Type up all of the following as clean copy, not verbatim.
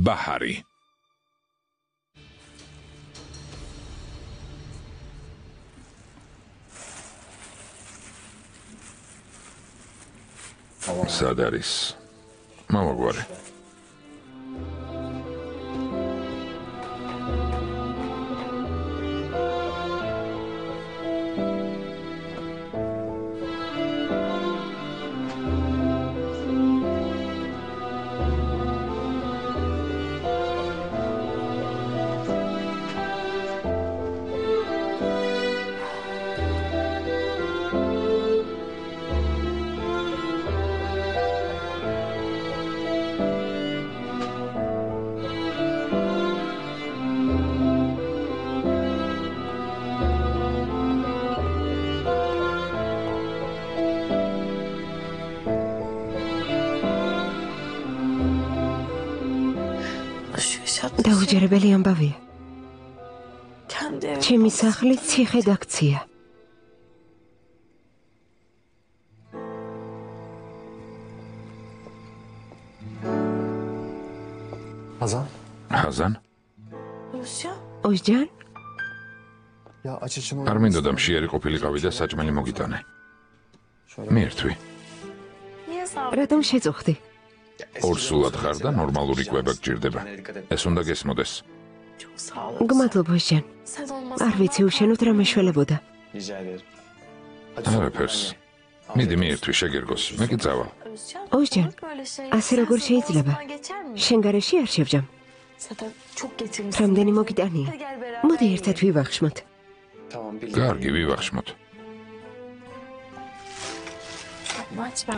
ბაჰარი. სად არის? მამაგვარი. დაუჯერებელი ამბავია. ჩემი სახლი ციხე დაქცია. ჰაზან? ოსჯან? არ მინდოდა მშიერი ყოფილიყავი და საჭმელი მოგიტანე. მიერთვი. რატომ შეწუხდი? ორსულად ხარ და ნორმალური კვება გჭირდება. ეს უნდა გესმოდეს. გმადლობა ოსჯან. არ ვიცი უშენოდ რა მეშველებოდა. არაფერს. მიდი მიერთვი შეგერგოს. მე კი წავალ. ოსჯან, ასე როგორ შეიძლება? შენ გარეშე არ შევჯამ. რამდენი მოგიტანია? მოდი ერთად ვივახშმოთ. კარგი, ვივახშმოთ.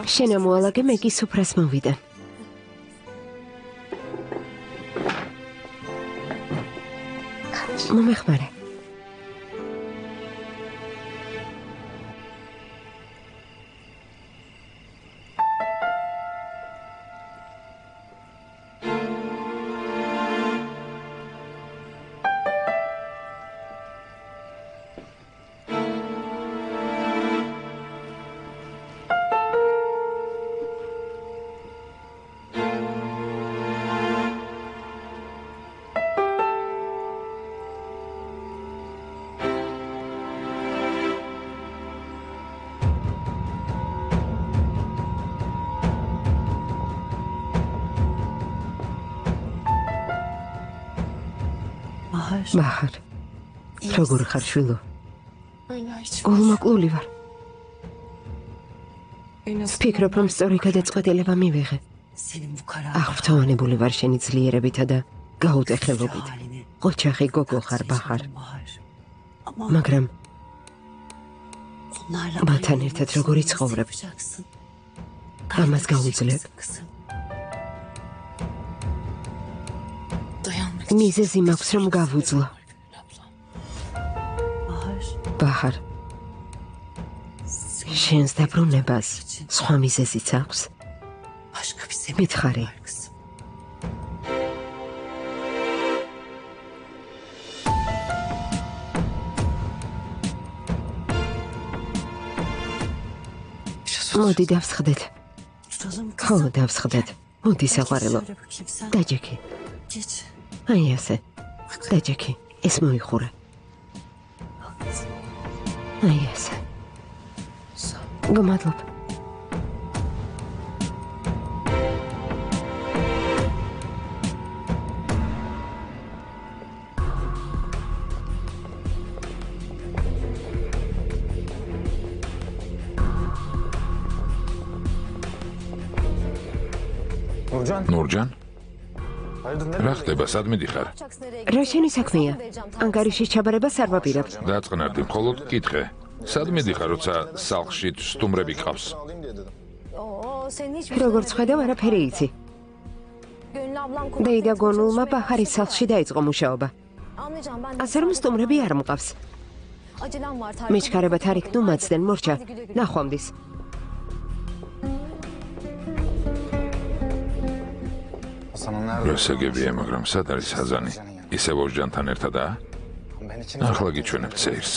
შენ ამოალაგე, მე კი სუფრას მოვიდან. მომეხმარე. ბაჰარ, როგორ ხარ შვილო? გულმოკლული ვარ. ვფიქრობ, რომ სწორი გადაწყვეტილება მივიღე. აღფრთოვანებული ვარ შენი ძლიერებითა და გაუტეხელობით. ოჯახი გოგო ხარ, ბაჰარ. მაგრამ მათთან ერთად როგორ იცხოვრებ? ამას გაუძლებ. მიზეზი მაქვს, რომ გავუძლო. ბაჰარ, შენს დაბრუნებას სხვა მიზეზიც აქვს. მითხარი. მოდი დავსხდეთ. ხო, დავსხდეთ. მოდი საყვარელო. დაჯექი. აი ასე. დაჯექი. ეს მოიხურე. აი ასე. გმადლობ. ნურჯან? რა ხდება, სად მიდიხარ? რა შენი საქმეა? ანგარიშის ჩაბარებას არ ვაპირებ. დაწყნარდი, მხოლოდ კითხე. სად მიდიხარ, როცა სახლში სტუმრები ყავს? როგორც ხედავ, არაფერი იცი. დეიდა გონულმა ბაჰარის სახლში დაიწყო მუშაობა. ასე რომ სტუმრები არ მყავს. მეჩქარებათ არ იქნო მაცდენ, მორჩა. ნახვამდის. რასაგებია, მაგრამ სად არის ჰაზანი? ისევ ოსჯანთან ერთადაა? ახლა გიჩვენებთ სეირს.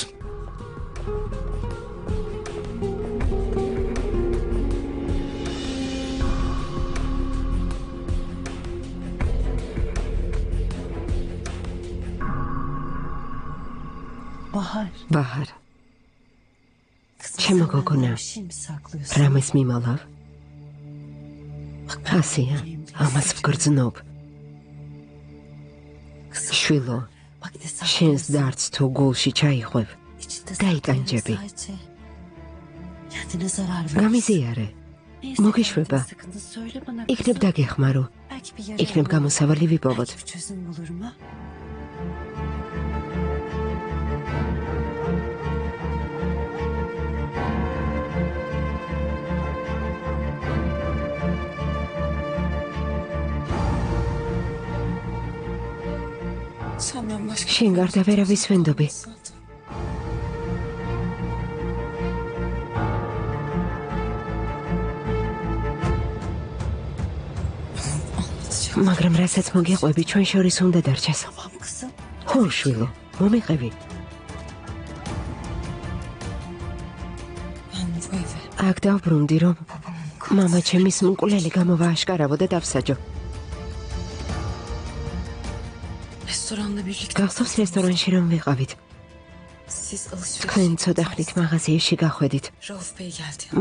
ბაჰარ ჩემო გოგონა რამეს მიმალავ ასია ამას ვგრძნობ შვილო შენს დარდს თუ გულში ჩაიხვევ გაიტანჯები გამიზიარე მოგიშვება იქნებ დაგეხმარო იქნებ გამოსავალი ვიპოვოთ შენ გარდა ვერავის ვენდობი მაგრამ რასაც მოგიყვები ჩვენ შორის უნდა დარჩეს ხო შვილო მომიყევი აქ დავბრუნდი რომ მამა ჩემის მკვლელი გამოვააშკარავო და დავსაჯო გახსოვს რესტორანში რომ ვიყავით თქვენ ცოტა ხნით მაღაზიაში გახვედით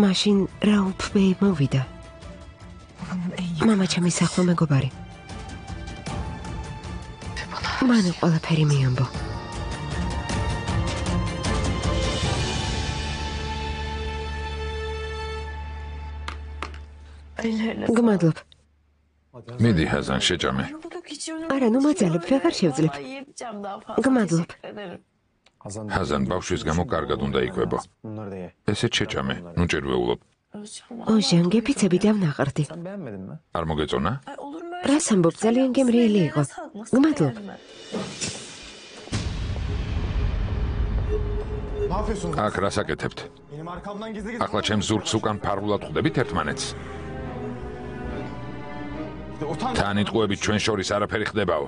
მაშინ რაუფ ბეი მოვიდა მამა ჩემის ახლა მეგობარი მან ყველაფერი მიამბო გმადლობ მიდი ჰაზან შეჭამე არა ნუ მაძალებ ვეღარ შევძლებ გმადლობ ჰაზან ბავშვის გამო კარგად უნდა იკვებო ესეც შეჭამე ნუ ჭირვეულობ ოჟან გეფიცები დავნაყრდი არ მოგეწონა რას ამბობ ძალიან გემრიელი იყო გმადლობ აქ რას აკეთებთ ახლა ჩემს ზურგს უკან ფარულად ხვდებით ერთმანეთს თანიტყუებით ჩვენ შორის არაფერი ხდებაო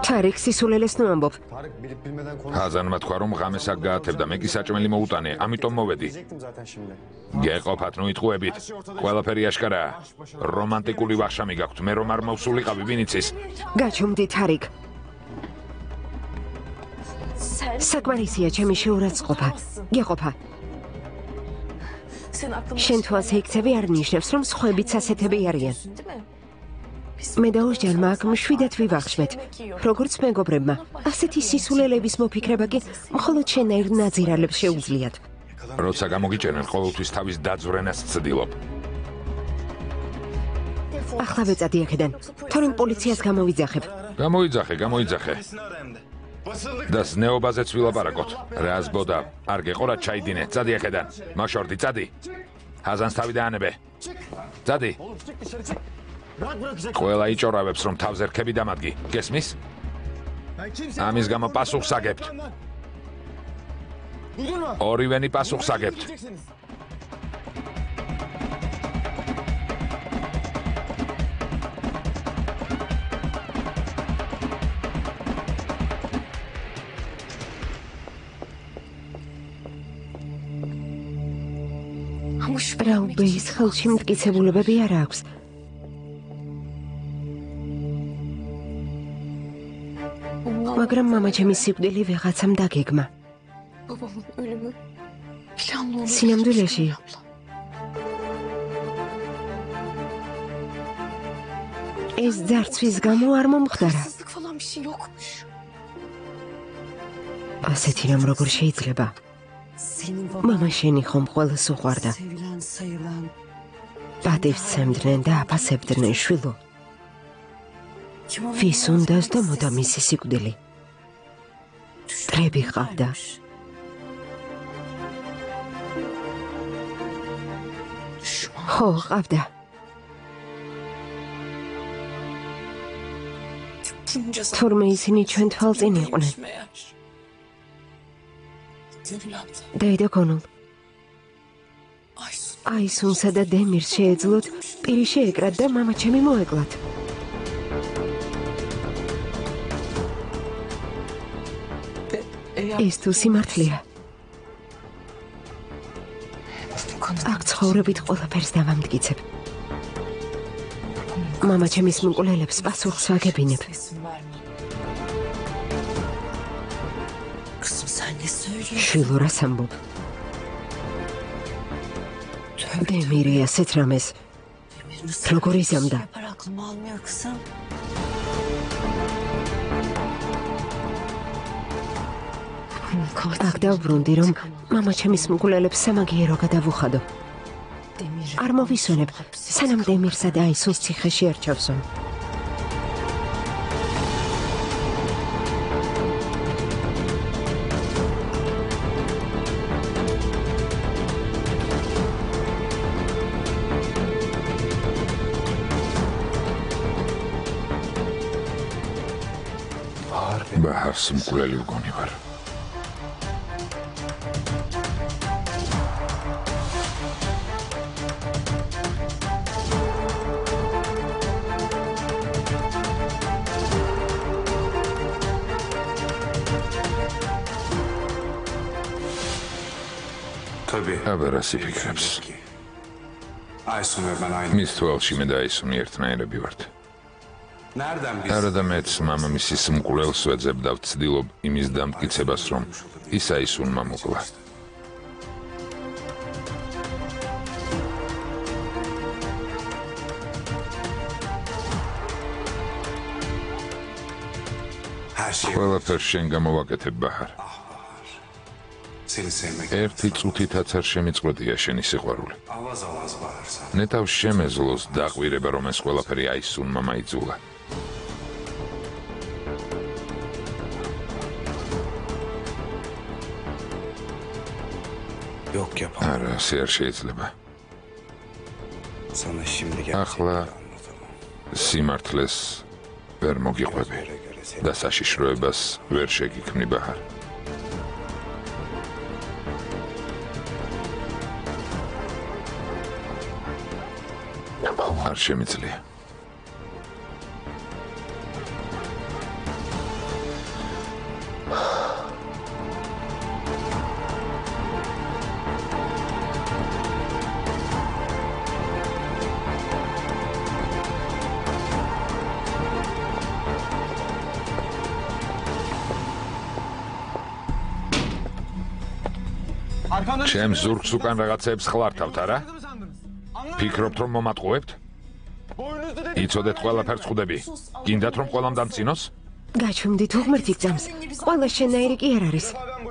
თარიქ სისულელეს ნუ ამბობ ჰაზანმა თქვა რომ ღამეს აქ გაათებდა მე კი საჭმელი მოუტანე ამიტომ მოვედი გეყოფათ ნუ იტყუებით ყველაფერი აშკარაა რომანტიკული ვახშამი გაქვთ მე რომ არ მოვსულიყავი ვინიცის გაჩუმდი თარიქ საკმარისია ჩემი შეურაცხყოფა გეყოფა შენ თუ ასე იქცევი არ ნიშნავს რომ სხვაებიც ასეთები არიან მე და ოჟჯანმა აქ მშვიდად ვივახშმეთ როგორც მეგობრებმა ასეთი სისულელების მოფიქრება კი მხოლოდ შენაირ ნაძირალებს შეუძლიათ როცა გამოგიჭერენ ყოველთვის თავის დაძვრენას ცდილობ ახლა ვეწადი აქედან თორემ პოლიციას გამოვიძახებ გამოიძახე და ზნეობაზეც ვილაპარაკოთ რა ზბოდა არ გეყოლათ ჩაიდინე წადი აქედან მაშორდი წადი ჰაზანს თავი დაანებე წადი ყველა იჭორავებს რომ თავზე რქები დამადგი გესმის ამის გამო პასუხს აგებთ ორივენი პასუხს აგებთ რაუბეის ხელში მტკიცებულებები არ აქვს მაგრამ მამა ჩემის სიკვდილი ვიღაცამ დაგეგმა სინამდვილეში ეს ძარცვის გამო არ მომხდარა ასეთი რამ როგორ შეიძლება მამა შენი ხომ ყველას უყვარდა პატივს სცემდნენ და აფასებდნენ შვილო ვის უნდას და მოდა მისი სიკვდილი დრები ყავდა ხო ყავდა თორმე ისინი ჩვენ თვალწინ იყვნენ დაიდა გონულ აისუნსა და დემირს შეეძლოთ პირი შეეკრათ და მამა ჩემი მოეკლათ ეს თუ სიმართლეა აქ ცხოვრებით ყველაფერს დავამტკიცებ მამა ჩემის მკვლელებს პასუხს ვაგებინებ შვილო რას ამბობ? დემირე ასეთ რამეს როგორ იზამდა? აქ დავბრუნდი, რომ მამაჩემის მკვლელებს სამაგიერო გადავუხადო. არ მოვისვენებ, სანამ დემირსა და აისუნს ციხეში არ ჩავსვამ. ბაჰარს მკვლელი ვგონი ვარ. აბერასი ფიქრებს. მის თვალში მე და აისუნი ერთნაირები ვართ. არადა მეც მამამისის მკვლელს ვეძებ და ვცდილობ იმის დამტკიცებას, რომ ის აისუნმა მოკლა. ყველაფერს შენ გამოვაკეთებ, ბაჰარ. ერთი წუთითაც არ შემიწყვეტია შენი სიყვარული. ნეტავს შემეძლოს დაყვირება, რომ ეს ყველაფერი აისუნმა მაიძულა. არა, ასე არ შეიძლება. ახლა სიმართლეს ვერ მოგიყვები და საშიშროებას ვერ შეგიქმნი, ბაჰარ. არ შემიძლია. ჩემს ზურგს უკან რაღაცებს ხლართავთ, არა? ფიქრობთ, რომ მომატყუებთ? იცოდეთ ყველაფერს ხვდები. გინდათ რომ ყველამ დამწინოს? გაჩვენდით უღმერთი გზამს. ყველა შენაირი კი არ არის.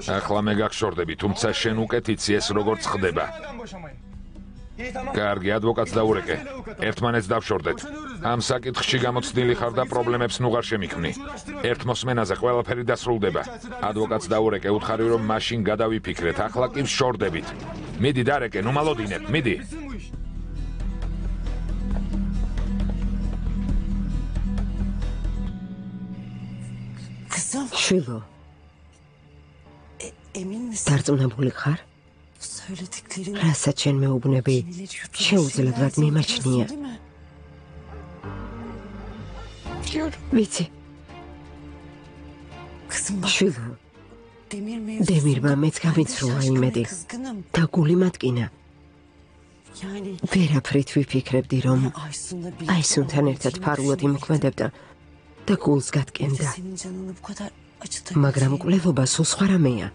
ახლა მე გაგშორდები, თუმცა შენ უკეთ იცი ეს როგორც ხდება. კარგი, ადვოკატს დაურეკე. ერთმანეთს დავშორდეთ. ამ საკითხში გამოცდილი ხარ და პრობლემებს ნუღარ შემიქმნი. ერთ მოსმენაზე ყველაფერი დასრულდება. ადვოკატს დაურეკე, უთხარი რომ მაშინ გადავიფიქრეთ. ახლა კი ვშორდებით. მიდი დარეკე, ნუ მალოდინებ, მიდი. შვილო, დარწმუნებული ხარ? რასაც შენ მეუბნები, შეუძლებელად მიმაჩნია. ვიცი. შვილო, დემირმა მეც გამიცრუა იმედი და გული მატკინა. ვერაფრით ვიფიქრებდი, რომ აისუნთან ერთად ფარულად იმოქმედებდა და გულს გატკენდა. მაგრამ მკვლელობა სულ სხვა რამეა.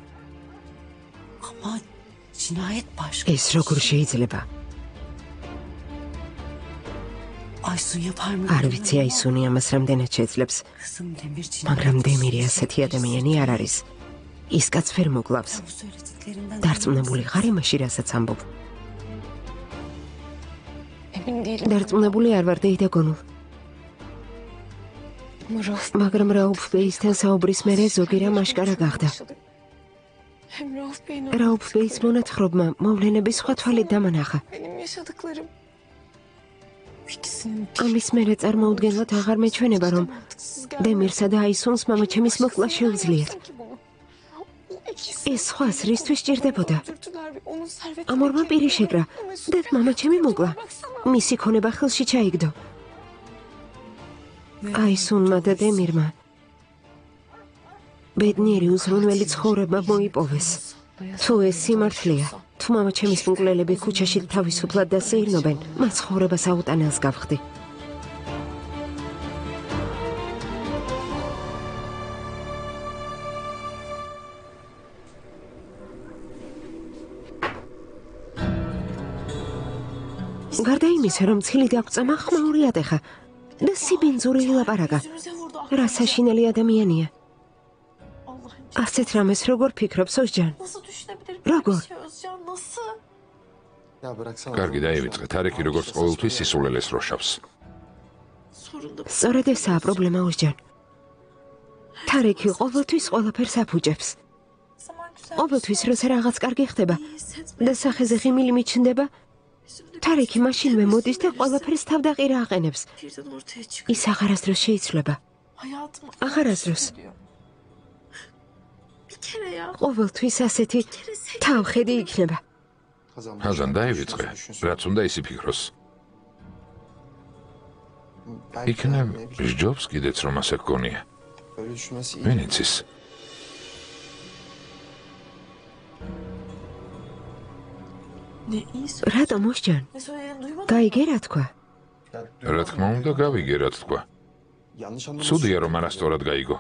ეს როგორ შეიძლება? არ ვიცი აისუნი ამას რამდენად შეძლებს, მაგრამ დემირი ასეთი ადამიანი არ არის. ის კაც ვერ მოკლავს. დარწმუნებული ხარ იმაში, რასაც ამბობ? დარწმუნებული არ ვარ, დეიდა გონულ. მაგრამ რაუფ ბეისთან საუბრის მერე ზოგი რამ აშკარა გახდა. რაუფ ბეის მონათხრობმა მოვლენების სხვა თვალით დამანახა. ამის მერე წარმოუდგენლად აღარ მეჩვენება, რომ დემირსა და აისუნს მამაჩემის მოკვლა შეუძლიათ. ეს სხვას რისთვის ჭირდებოდა? ამ ორმა პირი შეკრა და მამაჩემი მოკლა. მისი ქონება ხელში ჩაიგდო. აისუნმა და დემირმა ბედნიერი უზრუნველი ცხოვრება მოიპოვეს. თუ ეს სიმართლეა, თუ მამაჩემის მკვლელები ქუჩაში თავისუფლად დასეირნობენ, მათ ცხოვრებას აუტანელს გავხდი. გარდა იმისა, რომ ცილი დაგწამა ხმაური ატეხა და სიბინძური ილაპარაკა. რა საშინელი ადამიანია. ასეთ რამეს როგორ ფიქრობს ოზჯან? როგორ? კარგი, დაივიწყე. თარიქი როგორც ყოველთვის სისულელეს როშავს. სწორედ ესაა პრობლემა ოზჯან. თარიქი ყოველთვის ყველაფერს აფუჭებს. ყოველთვის როცა რაღაც კარგი ხდება და სახეზე ღიმილი მიჩნდება, თარიქი მაშინვე მოდის და ყველაფერს თავდაყირა აყენებს. ის აღარასდროს შეიცვლება. აღარასდროს. ყოველთვის ასეთი თავხედი იქნება. ჰაზან, დაივიწყე. რაც უნდა ისი ფიქროს. იქნებ სჯობს კიდეც რომ ასე გქონია. ვინ იცის? რატომ ოზჯან? გაიგე რა თქვა? რა თქმა უნდა, გავიგე რა თქვა. ცუდია რომ არასწორად გაიგო.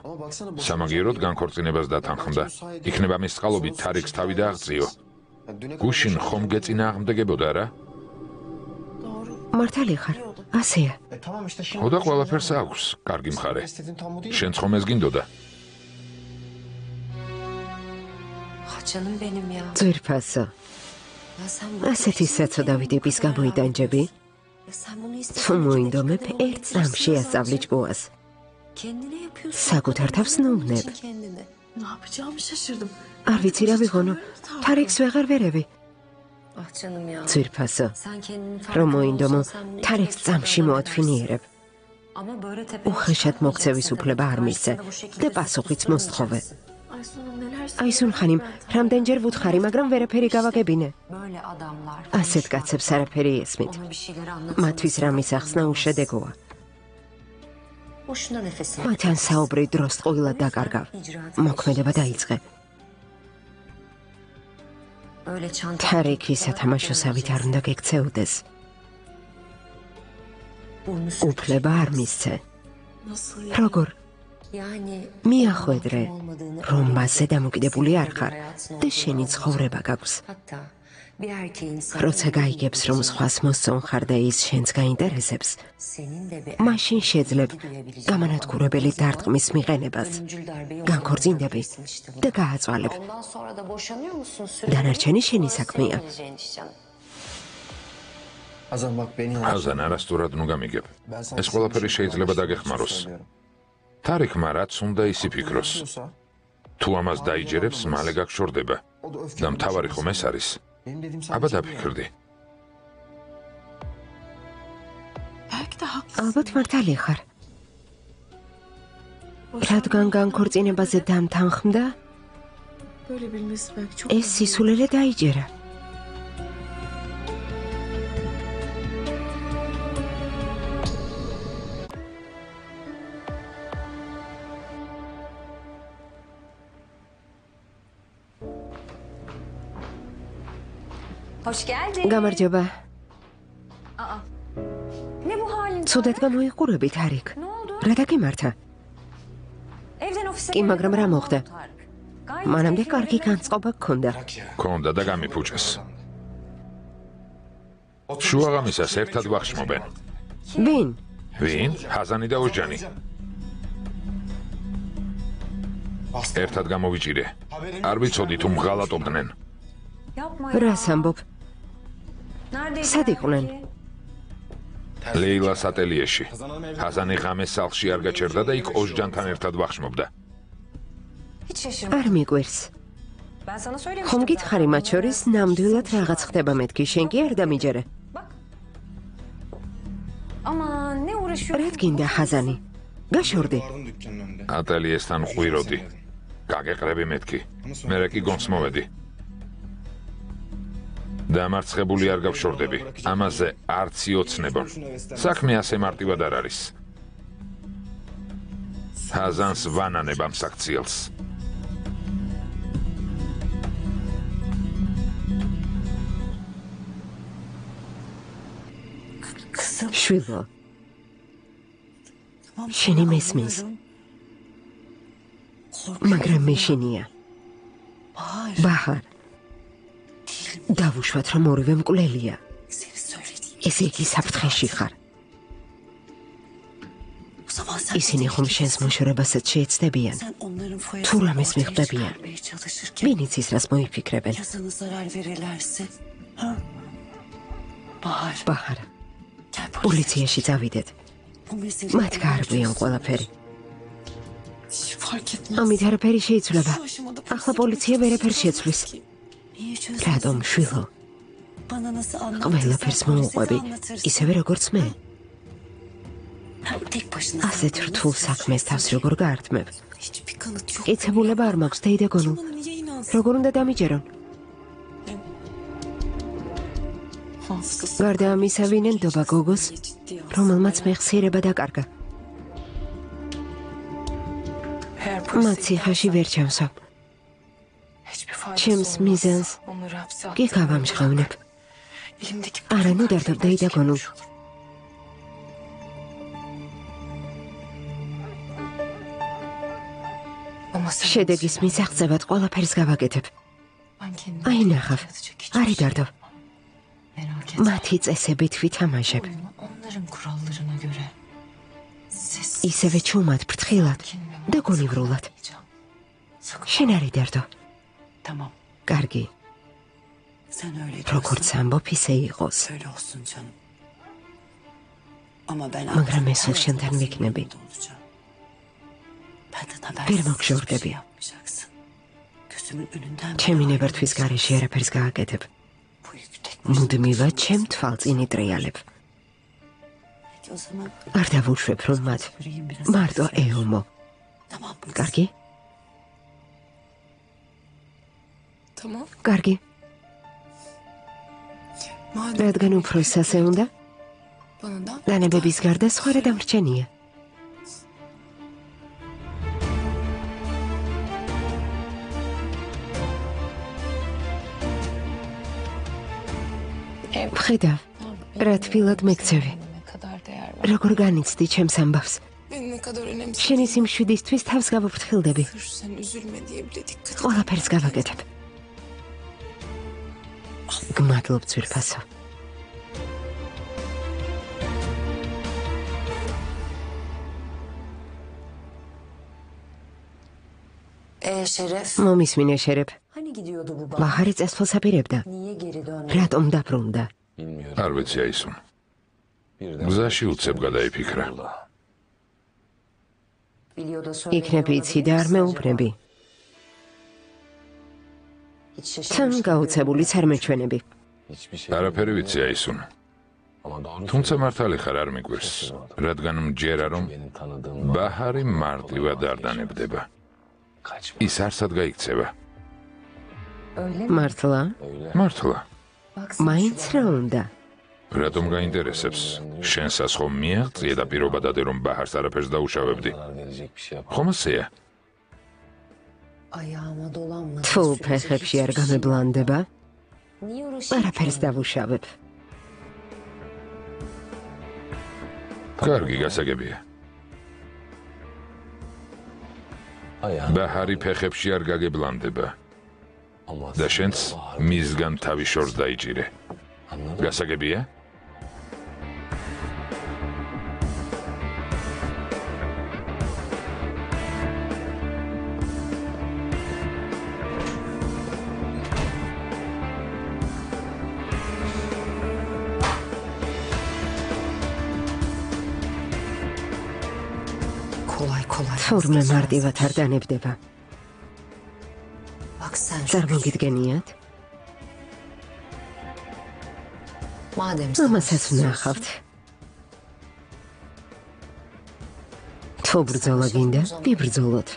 სამაგიეროდ განქორწინებას დათანხმდა. იქნება მის წყალობით თარიქს თავი დააღწიო. გუშინ ხომ გეწინააღმდეგებოდა რა? მართალი ხარ, ასეა. ხოდა ყველაფერს აქვს, კარგი მხარე. შენც ხომ ეს გინდოდა? ძვირფასო. ასეთი საწოდავი ტიპის გამოიტანჯები? თუ მოინდომებ ერთ წამში ასწავლი ჭკუას. საკუთარ თავს ნუმნებ. არ ვიცი რა ვიღონო, თარიქს ვეღარ ვერევი. ძვირფასო, რომ მოინდომო, თარიქს წამში მოათვინიერებ. უხეშად მოქცევის უფლება არ მისცე და პასუხიც მოსთხოვე. აი სულხანიმ, რამდენჯერ ვუთხარი, მაგრამ ვერაფერი გავაგებინე. ასეთ კაცებს არაფერი ესმით. მათთვის რამის ახსნა უშედეგოა. მათთან საუბრი დროს ტყუილად დაკარგავ. მოქმედება დაიწყე. თარიქი სათამაშო სავით არ უნდა გექცეუდეს. უფლება არ მისცე. როგორ? მიახვედრე, რომ მასზე დამოკიდებული არ ხარ და შენი ცხოვრება გაქვს. როცა გაიგებს, რომ სხვას მოსწონ ხარ და ის შენს გაინტერესებს, მაშინ შეძლებ გამანადგურებელი დარტყმის მიღენებას, განქორწინდები და გააწვალებ. დანარჩენი შენი საქმეა. ჰაზან, არასწორად ნუ გამიგებ. ეს ყველაფერი შეიძლება დაგეხმაროს. თარიქმა რაც უნდა ისი ფიქროს. თუ ამას დაიჯერებს, მალე გაგშორდება. და მთავარი ხომ ეს არის. აბა დაფიქრდი. ალბათ მართალი ხარ. რადგან განქორწინებაზე დამთანხმდა, ეს სისულელე დაიჯერა. Hoş geldin. გამარჯობა. Ne bu halin? ცუდად გამოიყურები, თარიქ. რა დაგემართა? Evden ofise კი, მაგრამ რა მოხდა? მანამდე კარგი განწყობა გქონდა. ქონდა და გამიფუჭეს. შუაღამისას ერთად ვახშმობენ. ვინ? ვინ? ჰაზანი და ოზჯანი. ერთად გამოვიჭირე. არ ვიცოდი თუ მღალატობდნენ. რას ამბობ? სად იყვნენ? ლეილას ატელიეში. ჰაზანი ღამეს სახლში არ გაჩერდა და იქ ოზჯანთან ერთად ვახშმობდა. Hiç şaşırmadım. არ მიყვირს. Ben sana söylemiştim. ხომ გითხარი მათ შორის ნამდვილად რაღაც ხდება მეთქი, შენ კი არ დამიჯერე. Aman ne uğraşıyorsun? რა გინდა ჰაზანი? გაშორდი. ატელიესთან ყვიროდი. გაგეყრები მეთქი. მერე კი გონს მოვედი. დამარცხებული არ გავშორდები. ამაზე არც იოცნებო. საქმე ასე მარტივად არ არის. ჰაზანს ვანანებ ამ საქციელს. შვილო. შენი მესმის. მაგრამ მე შენია. ბაჰარ. დავუშვათ, რომ ორივე მკვლელია. ესე იგი საფრთხეში ხარ. ისინი ხომ შენს მოშორებასაც შეეცდებიან. თუ რამეს მიხდებიან. ვინ იცის რას მოიფიქრებენ? ბაჰარ, პოლიციაში წავიდეთ. მათ გაარღვიონ ყველაფერი. ამით არაფერი შეიცვლება. ახლა პოლიცია ვერაფერს შეცვლის. რატომ, შვილო? ყველაფერს მოუყვები, ისევე როგორც მე. ასეთ რთულ საქმეს თავს როგორ გაართმევ? კიცებულება არ მაქვს, დეიდა გონულ. როგორ უნდა დამიჯერონ? გარდა ამისა, ვინ ენდობა გოგოს, რომელმაც მეხსიერება დაკარგა? მათ ციხეში ვერ ჩავსავ. ჩემს მიზანს კი გავამჟღავნებ. არა, ნუ დარდობ, დეიდა გონულ. შედეგის მისაღწევად ყველაფერს გავაკეთებ. აი ნახავ, არი დარდო. მათი წესებით ვითამაშებ. ისევე ჩუმად, ფრთხილად და გონივრულად. შენ არი დარდო. კარგი. როგორც ამბობ, ისე იყოს. მაგრამ მე სულ შენთან ვიქნები. ვერ მოგშორდები. ჩემი ნებართვის გარეშე არაფერს გააკეთებ. მუდმივად ჩემ თვალწინ იტრიალებ. არ დავუშვებ, რომ მათ მარტო ეომო. კარგი? კარგი. რადგან უფრო სასე უნდა? დანებების გარდა სხვა რა დამრჩენია? ხედავ, რა თბილად მეკცევი. როგორ განიცდი ჩემს ამბავს? შენი სიმშვიდისთვის თავს გავუფრთხილდები. ყველაფერს გავაკეთებ. გმადლობ, ძვირფასო. მომისმინე შერეფ. ბაჰარი წესვლას აპირებდა. რატომ დაბრუნდა? არ ვიცი აისუნ. გზაში უცებ გადაიფიქრა. იქნებ იცი და არ მეუბნები. თან გაუცებულიც არ მეჩვენები. არაფერი ვიცი აისუნ. თუმცა მართალი ხარ არ მიგვირს, რადგან მჯერა რომ ბაჰარი მარტივად არ დანებდება. ის არსად გაიქცევა. მართლა? მართლა. მაინც რა უნდა? რატომ გაინტერესებს? შენსას ხომ მიაღწია და პირობა დადე რომ ბაჰარს არაფერს დაუშავებდი. ხომ ასეა? თუ ფეხებში არ გამებლანდება, არაფერს დავუშავებ. კარგი, გასაგებია. ბაჰარი ფეხებში არ გაგებლანდება. და შენც მისგან თავი შორს დაიჭირე. გასაგებია? თურმე მარტივად არ დანებდება. წარმოგიდგენიათ? ამასაც ვნახავთ. თუ ბრძოლა გინდა, ვიბრძოლოთ.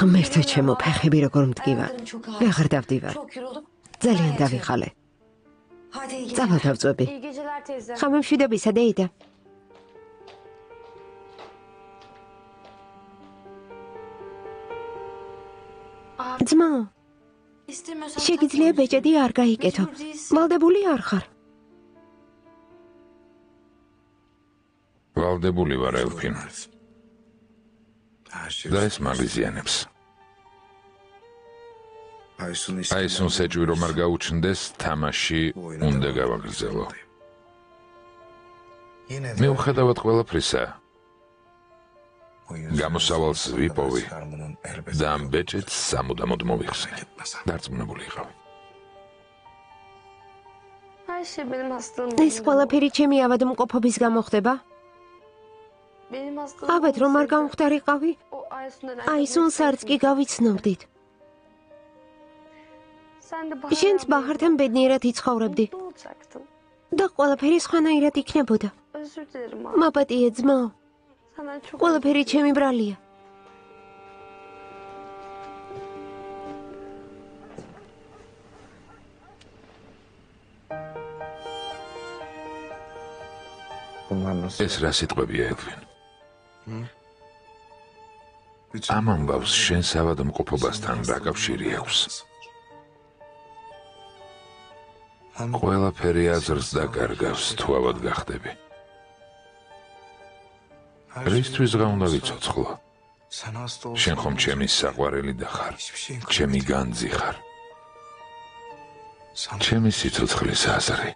ღმერთო ჩემო, ფეხები როგორ მდგივა. ვეღარ დავდივარ. ძალიან დავიხალე. წავალ დავწვევი. ხამემშვიდობისა, დეიდა. ძმა, შეგიძლია ბეჭედი არ გაიკეთო. ვალდებული არ ხარ. ვალდებული ვარ, ელფინ. და ეს მაღიზიანებს. აისუნს ეჭვი რომ არ გაუჩნდეს, თამაში უნდა გავაგრძელო. მიუხედავად ყველაფრისა, გამოსავალს ვიპოვი და ამ ბეჭედს სამუდამოდ მოვიხსნე. დარწმუნებული იყავი. ეს ყველაფერი ჩემი ავადმყოფობის გამო ხდება? ავად რომ არ გამختარიყავი? აისუნს არც კი გავიცნობდით. შენც ბაჰართან ბედნიერად იცხოვრებდი და ყველაფერი სხვანაირად იქნებოდა. მაპატიე ძმაო, ყველაფერი ჩემი ბრალია. ეს რა სიტყვებია, ელფინ? ამ ამბავს შენს ავადმყოფობასთან რა კავშირი აქვს? ყველაფერი აზრს დაკარგავს, თუ ავად გახდები. რისთვის რა უნდა ვიცოცხლო? შენ ხომ ჩემი საყვარელი და ხარ, ჩემი განძი ხარ. ჩემი სიცოცხლის აზრი.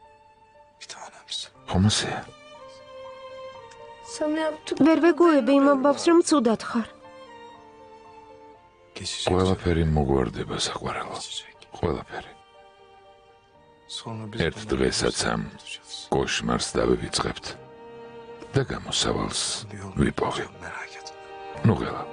ხომ ასეა? ვერ ვეგუები იმ ამბავს, რომ ცუდად ხარ. ყველაფერი მოგვარდება, საყვარელო. ყველაფერი. ერთ დღესაც ამ კოშმარს დავივიწყებთ და გამოსავალს ვიპოვი. ნუ ღელა.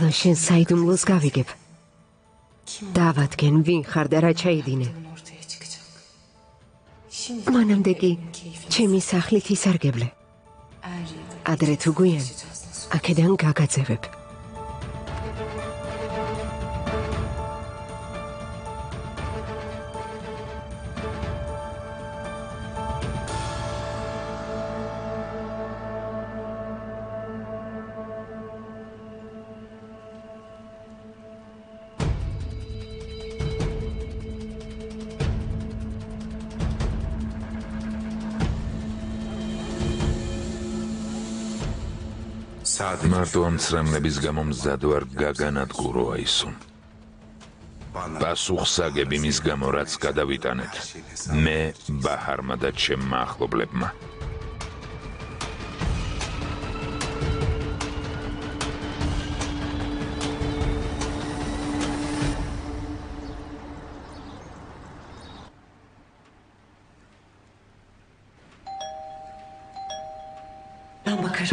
ყველა შენ საიდუმლოს გავიგებ. დავადგენ ვინ ხარ და რა ჩაიდინე. მანამდე კი ჩემი სახლით ისარგებლე. ადრე თუ გვიან, აქედან გაგაძევებ. მარტო ამ ცრემლების გამო მზად ვარ გაგანადგურო აისუნ. პასუხსაგებ იმის გამო, რაც გადავიტანეთ. მე, ბაჰარმა და ჩემმა ახლობლებმა.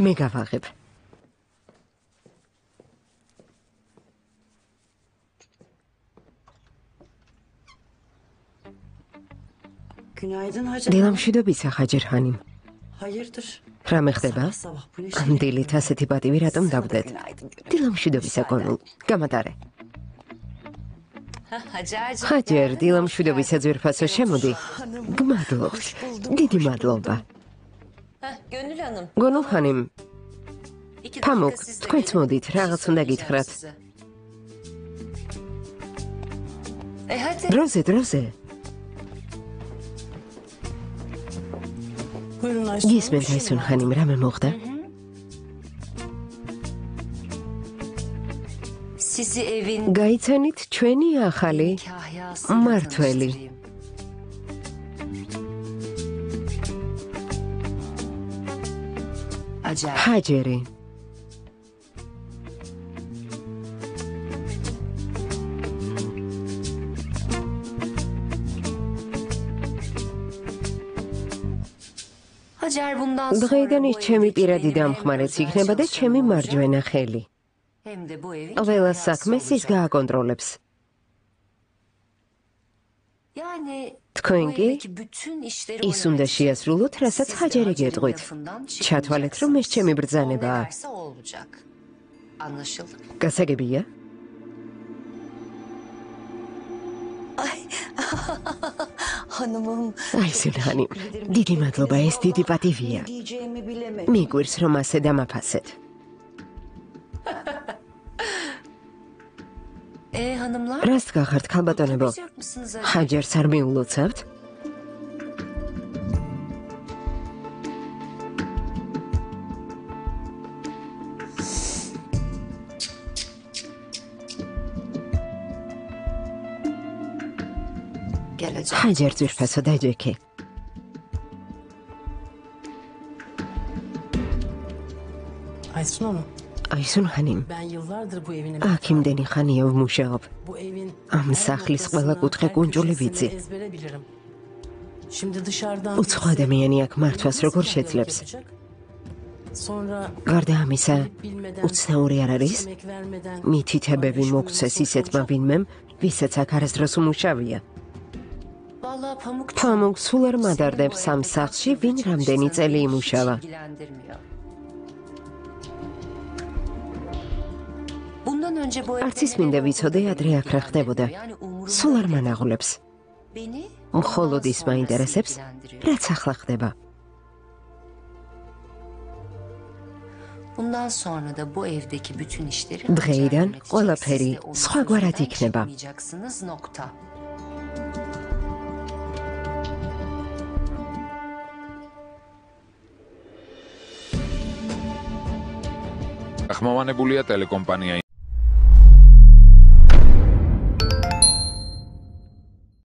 მე გავაღებ. დილამშვიდობისა, ხაჯერ ხანიმ. რა მეხდება? დილით ასეთი პატივი რატომ დავდეთ? დილამშვიდობისა, კონულ. გამატარე. ხაჯერ, დილამშვიდობისა ძვირფასო, შემოდი. გმადლობთ. დიდი მადლობა. გონულ ხანიმ. ფამუკ, თქვენც მოდით, რაღაც უნდა გითხრათ. დროზე, დროზე. გისმენთ აისუნ ხანიმ, რამე მოხდა? გაიცანით ჩვენი ახალი მმართველი. ჰაჯერი. დღეიდან ის ჩემი პირადი დამხმარეც იქნება და ჩემი მარჯვენა ხელი. ყველა საქმეს ის გააკონტროლებს. თქვენ კი ის უნდა შეასრულოთ, რასაც ჰაჯერი გეტყვით. ჩათვალეთ, რომ ეს ჩემი ბრძანებაა. გასაგებია? აისუნ ჰანიმ, დიდი მადლობა, ეს დიდი პატივია. მიგვირს, რომ ასე დამაფასეთ. რას გახართ, ქალბატონებო? ჰაჯერს არ მიულოცავთ? ჰაჯერ ძვირფასო დაჯექი. აისუნ ჰანიმ, აქ იმდენი ხანია ვმუშაობ. ამ სახლის ყველა კუთხე კუნჭული ვიცი. უცხო ადამიანი აქ მართვას როგორ შეძლებს? გარდა ამისა, უცნაური არ არის? მითითებები მოგცეს ისეთმა ვინმემ, ვისაც აქ არასდროს უმუშავია. ფამუქ სულ არ მადარდებს ამ სახლში, ვინ რამდენი წელი იმუშავა. არც ის მინდა ვიცოდე, ადრე აქ რა ხდებოდა. სულ არ მანაღულებს. მხოლოდ ის მაინტერესებს, რაც ახლა ხდება. დღეიდან ყველაფერი სხვაგვარად იქნება. ახმოვანებულია ტელეკომპანია